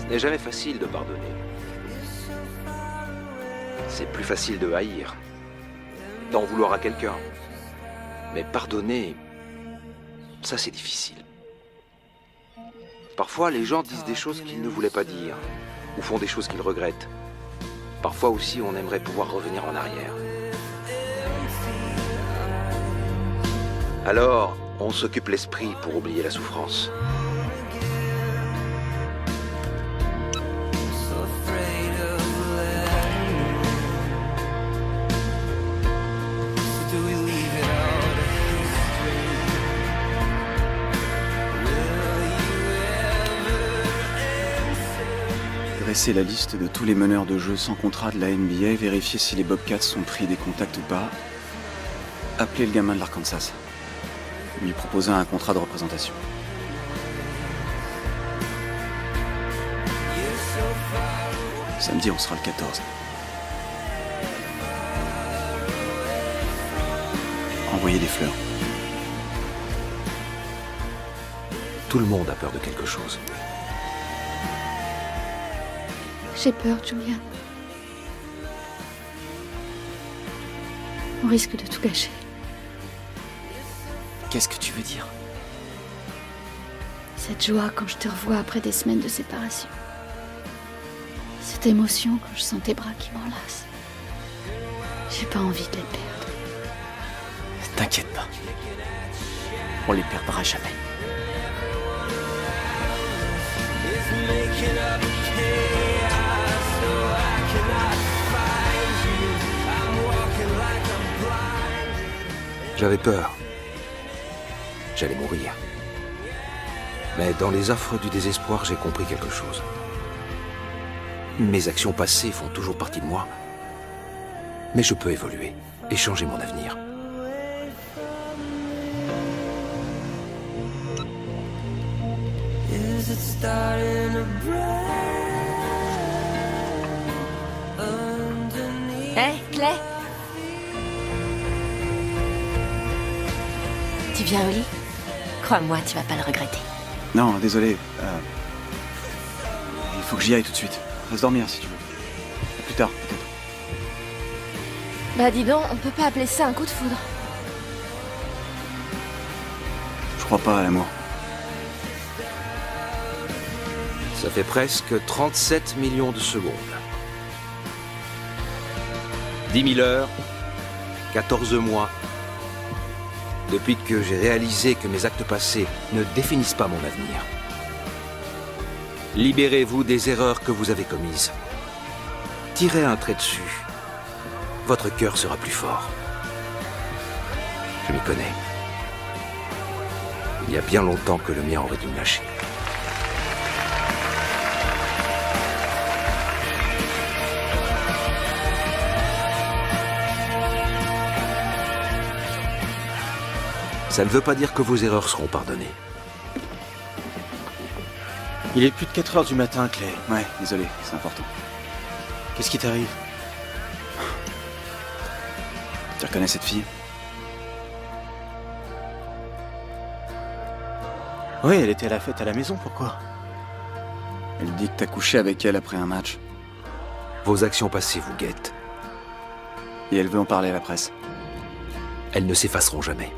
n'est jamais facile de pardonner. C'est plus facile de haïr, d'en vouloir à quelqu'un. Mais pardonner, ça c'est difficile. Parfois, les gens disent des choses qu'ils ne voulaient pas dire, ou font des choses qu'ils regrettent. Parfois aussi, on aimerait pouvoir revenir en arrière. Alors, on s'occupe l'esprit pour oublier la souffrance. Dresser la liste de tous les meneurs de jeu sans contrat de la NBA, vérifier si les Bobcats sont pris des contacts ou pas, appeler le gamin de l'Arkansas, lui proposer un contrat de représentation. Samedi, on sera le 14. Envoyer des fleurs. Tout le monde a peur de quelque chose. J'ai peur, Julian. On risque de tout gâcher. Qu'est-ce que tu veux dire? Cette joie quand je te revois après des semaines de séparation. Cette émotion quand je sens tes bras qui m'enlacent. J'ai pas envie de les perdre. T'inquiète pas. On les perdra jamais. J'avais peur. J'allais mourir. Mais dans les affres du désespoir, j'ai compris quelque chose. Mes actions passées font toujours partie de moi. Mais je peux évoluer et changer mon avenir. Hé, Clay? Tu viens au lit? Crois-moi, tu vas pas le regretter. Non, désolé. Il faut que j'y aille tout de suite. Reste dormir si tu veux. À plus tard, peut-être. Bah dis donc, on peut pas appeler ça un coup de foudre. Je crois pas à l'amour. Ça fait presque 37 millions de secondes. 10 000 heures, 14 mois. Depuis que j'ai réalisé que mes actes passés ne définissent pas mon avenir. Libérez-vous des erreurs que vous avez commises. Tirez un trait dessus. Votre cœur sera plus fort. Je m'y connais. Il y a bien longtemps que le mien aurait dû me lâcher. Ça ne veut pas dire que vos erreurs seront pardonnées. Il est plus de 4 heures du matin, Clay. Ouais, désolé, c'est important. Qu'est-ce qui t'arrive? Tu reconnais cette fille? Oui, elle était à la fête à la maison, pourquoi? Elle dit que t'as couché avec elle après un match. Vos actions passées vous guettent. Et elle veut en parler à la presse. Elles ne s'effaceront jamais.